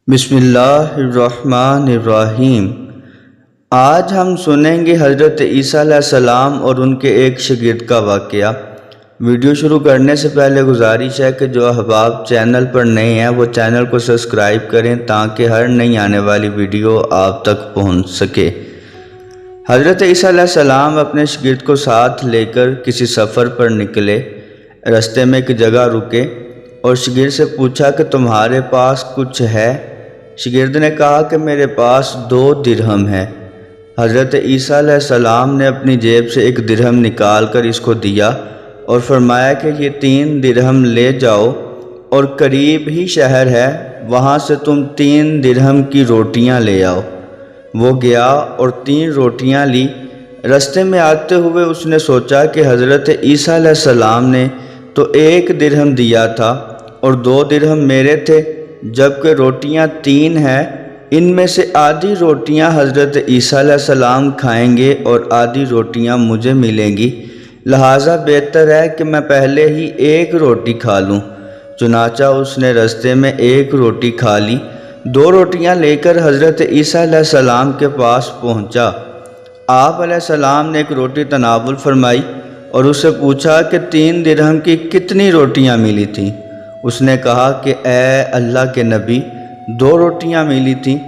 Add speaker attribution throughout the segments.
Speaker 1: بسم اللہ الرحمن الرحیم۔ آج ہم سنیں گے حضرت عیسیٰ علیہ السلام اور ان کے ایک شاگرد کا واقعہ۔ ویڈیو شروع کرنے سے پہلے گزارش ہے کہ جو احباب چینل پر نئے ہیں وہ چینل کو سبسکرائب کریں تاکہ ہر نئی آنے والی ویڈیو آپ تک پہنچ سکے۔ حضرت عیسیٰ علیہ السلام اپنے شاگرد کو ساتھ لے کر کسی سفر پر نکلے۔ رستے میں ایک جگہ رکے اور شاگرد سے پوچھا کہ تمہارے پاس کچھ ہے؟ شاگرد نے کہا کہ میرے پاس 2 درہم ہے۔ حضرت عیسیٰ علیہ السلام نے اپنی جیب سے 1 درہم نکال کر اس کو دیا اور فرمایا کہ یہ 3 درہم لے جاؤ اور قریب ہی شہر ہے، وہاں سے تم 3 درہم کی روٹیاں لے آؤ۔ وہ گیا اور 3 روٹیاں لی۔ رستے میں آتے ہوئے اس نے سوچا کہ حضرت عیسیٰ علیہ السلام نے تو 1 درہم دیا تھا اور 2 درہم میرے تھے، جبکہ روٹیاں 3 ہیں، ان میں سے آدھی روٹیاں حضرت عیسیٰ علیہ السلام کھائیں گے اور آدھی روٹیاں مجھے ملیں گی، لہٰذا بہتر ہے کہ میں پہلے ہی 1 روٹی کھا لوں۔ چنانچہ اس نے رستے میں 1 روٹی کھا لی۔ 2 روٹیاں لے کر حضرت عیسیٰ علیہ السلام کے پاس پہنچا۔ آپ علیہ السلام نے 1 روٹی تناول فرمائی اور اس سے پوچھا کہ 3 درہم کی کتنی روٹیاں ملی تھیں؟ اس نے کہا کہ اے اللہ کے نبی، 2 روٹیاں ملی تھیں،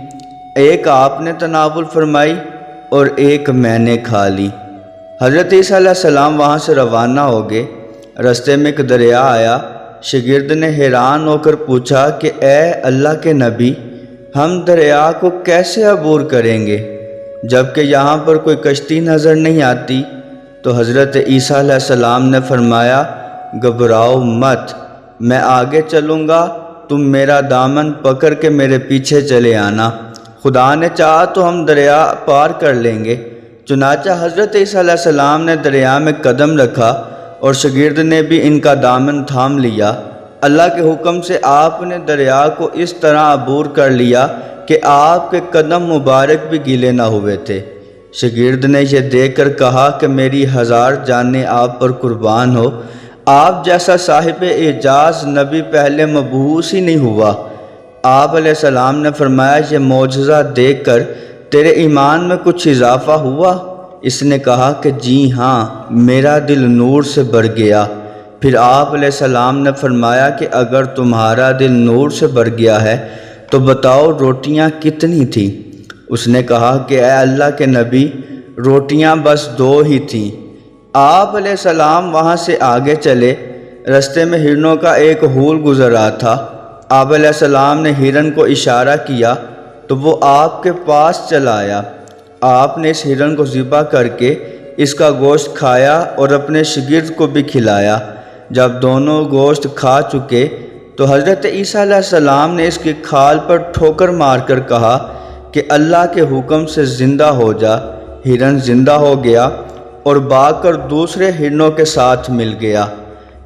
Speaker 1: 1 آپ نے تناول فرمائی اور 1 میں نے کھا لی۔ حضرت عیسیٰ علیہ السلام وہاں سے روانہ ہو گئے۔ رستے میں ایک دریا آیا۔ شاگرد نے حیران ہو کر پوچھا کہ اے اللہ کے نبی، ہم دریا کو کیسے عبور کریں گے جبکہ یہاں پر کوئی کشتی نظر نہیں آتی؟ تو حضرت عیسیٰ علیہ السلام نے فرمایا، گھبراؤ مت، میں آگے چلوں گا، تم میرا دامن پکڑ کے میرے پیچھے چلے آنا، خدا نے چاہا تو ہم دریا پار کر لیں گے۔ چنانچہ حضرت عیسیٰ علیہ السلام نے دریا میں قدم رکھا اور شاگرد نے بھی ان کا دامن تھام لیا۔ اللہ کے حکم سے آپ نے دریا کو اس طرح عبور کر لیا کہ آپ کے قدم مبارک بھی گیلے نہ ہوئے تھے۔ شاگرد نے یہ دیکھ کر کہا کہ میری 1000 جانیں آپ پر قربان ہو، آپ جیسا صاحب اعجاز نبی پہلے مبعوث ہی نہیں ہوا۔ آپ علیہ السلام نے فرمایا، یہ معجزہ دیکھ کر تیرے ایمان میں کچھ اضافہ ہوا؟ اس نے کہا کہ جی ہاں، میرا دل نور سے بھر گیا۔ پھر آپ علیہ السلام نے فرمایا کہ اگر تمہارا دل نور سے بھر گیا ہے تو بتاؤ روٹیاں کتنی تھیں؟ اس نے کہا کہ اے اللہ کے نبی، روٹیاں بس 2 ہی تھیں۔ آپ علیہ السلام وہاں سے آگے چلے۔ رستے میں ہرنوں کا ایک ہول گزر رہا تھا۔ آپ علیہ السلام نے ہرن کو اشارہ کیا تو وہ آپ کے پاس چلا آیا۔ آپ نے اس ہرن کو ذبح کر کے اس کا گوشت کھایا اور اپنے شاگرد کو بھی کھلایا۔ جب دونوں گوشت کھا چکے تو حضرت عیسیٰ علیہ السلام نے اس کی کھال پر ٹھوکر مار کر کہا کہ اللہ کے حکم سے زندہ ہو جا۔ ہرن زندہ ہو گیا اور بھاگ کر دوسرے ہرنوں کے ساتھ مل گیا۔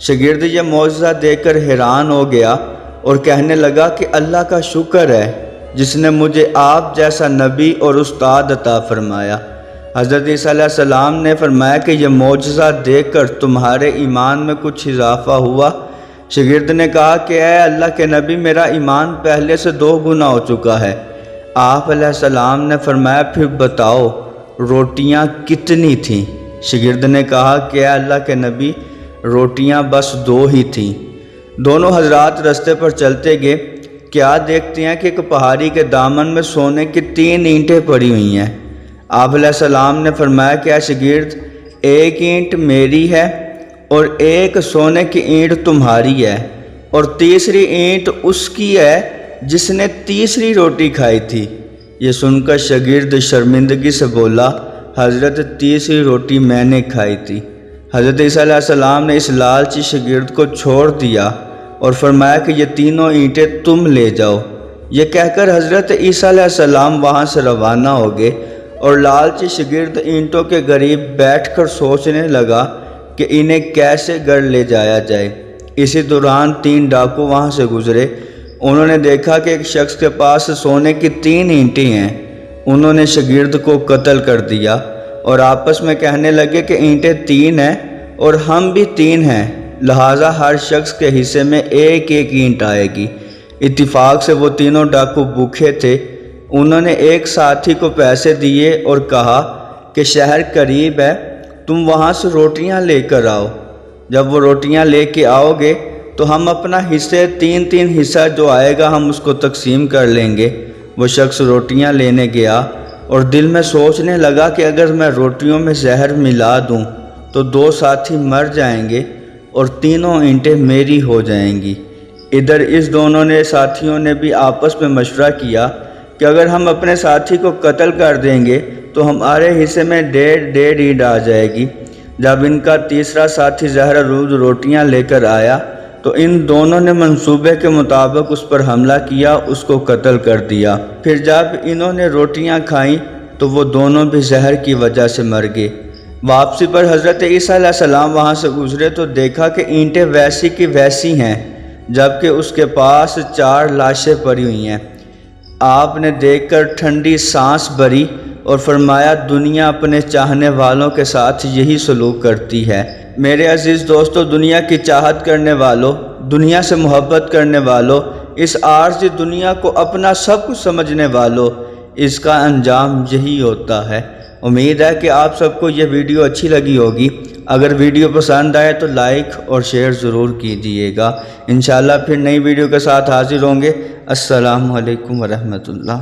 Speaker 1: شاگرد یہ معجزہ دیکھ کر حیران ہو گیا اور کہنے لگا کہ اللہ کا شکر ہے جس نے مجھے آپ جیسا نبی اور استاد عطا فرمایا۔ حضرت عیسیٰ علیہ السلام نے فرمایا کہ یہ معجزہ دیکھ کر تمہارے ایمان میں کچھ اضافہ ہوا؟ شاگرد نے کہا کہ اے اللہ کے نبی، میرا ایمان پہلے سے 2 گنا ہو چکا ہے۔ آپ علیہ السلام نے فرمایا، پھر بتاؤ روٹیاں کتنی تھیں؟ شاگرد نے کہا کہ اے اللہ کے نبی، روٹیاں بس 2 ہی تھیں۔ دونوں حضرات رستے پر چلتے گئے۔ کیا دیکھتے ہیں کہ ایک پہاڑی کے دامن میں سونے کی 3 اینٹیں پڑی ہوئی ہیں۔ آپ علیہ السلام نے فرمایا کہ اے شاگرد، 1 اینٹ میری ہے اور 1 سونے کی اینٹ تمہاری ہے اور تیسری اینٹ اس کی ہے جس نے تیسری روٹی کھائی تھی۔ یہ سن کر شاگرد شرمندگی سے بولا، حضرت تیسری روٹی میں نے کھائی تھی۔ حضرت عیسیٰ علیہ السلام نے اس لالچی شاگرد کو چھوڑ دیا اور فرمایا کہ یہ تینوں اینٹیں تم لے جاؤ۔ یہ کہہ کر حضرت عیسیٰ علیہ السلام وہاں سے روانہ ہو گئے اور لالچی شاگرد اینٹوں کے قریب بیٹھ کر سوچنے لگا کہ انہیں کیسے گھر لے جایا جائے۔ اسی دوران 3 ڈاکو وہاں سے گزرے۔ انہوں نے دیکھا کہ ایک شخص کے پاس سونے کی 3 اینٹیں ہیں۔ انہوں نے شاگرد کو قتل کر دیا اور آپس میں کہنے لگے کہ اینٹیں 3 ہیں اور ہم بھی 3 ہیں، لہٰذا ہر شخص کے حصے میں 1 اینٹ آئے گی۔ اتفاق سے وہ تینوں ڈاکو بھوکے تھے۔ انہوں نے ایک ساتھی کو پیسے دیے اور کہا کہ شہر قریب ہے، تم وہاں سے روٹیاں لے کر آؤ۔ جب وہ روٹیاں لے کے آؤ گے تو ہم اپنا حصے تین حصہ جو آئے گا ہم اس کو تقسیم کر لیں گے۔ وہ شخص روٹیاں لینے گیا اور دل میں سوچنے لگا کہ اگر میں روٹیوں میں زہر ملا دوں تو 2 ساتھی مر جائیں گے اور تینوں اینٹیں میری ہو جائیں گی۔ ادھر اس دونوں ساتھیوں نے بھی آپس میں مشورہ کیا کہ اگر ہم اپنے ساتھی کو قتل کر دیں گے تو ہمارے حصے میں 1.5 اینٹ آ جائے گی۔ جب ان کا تیسرا ساتھی زہرہ رود روٹیاں لے کر آیا تو ان دونوں نے منصوبے کے مطابق اس پر حملہ کیا، اس کو قتل کر دیا۔ پھر جب انہوں نے روٹیاں کھائیں تو وہ دونوں بھی زہر کی وجہ سے مر گئے۔ واپسی پر حضرت عیسیٰ علیہ السلام وہاں سے گزرے تو دیکھا کہ اینٹیں ویسی کی ویسی ہیں، جبکہ اس کے پاس 4 لاشیں پڑی ہوئی ہیں۔ آپ نے دیکھ کر ٹھنڈی سانس بھری اور فرمایا دنیا اپنے چاہنے والوں کے ساتھ یہی سلوک کرتی ہے۔ میرے عزیز دوستو، دنیا کی چاہت کرنے والوں، دنیا سے محبت کرنے والوں، اس عارضی دنیا کو اپنا سب کچھ سمجھنے والوں، اس کا انجام یہی ہوتا ہے۔ امید ہے کہ آپ سب کو یہ ویڈیو اچھی لگی ہوگی۔ اگر ویڈیو پسند آئے تو لائک اور شیئر ضرور کیجیے گا۔ انشاءاللہ پھر نئی ویڈیو کے ساتھ حاضر ہوں گے۔ السلام علیکم ورحمۃ اللہ۔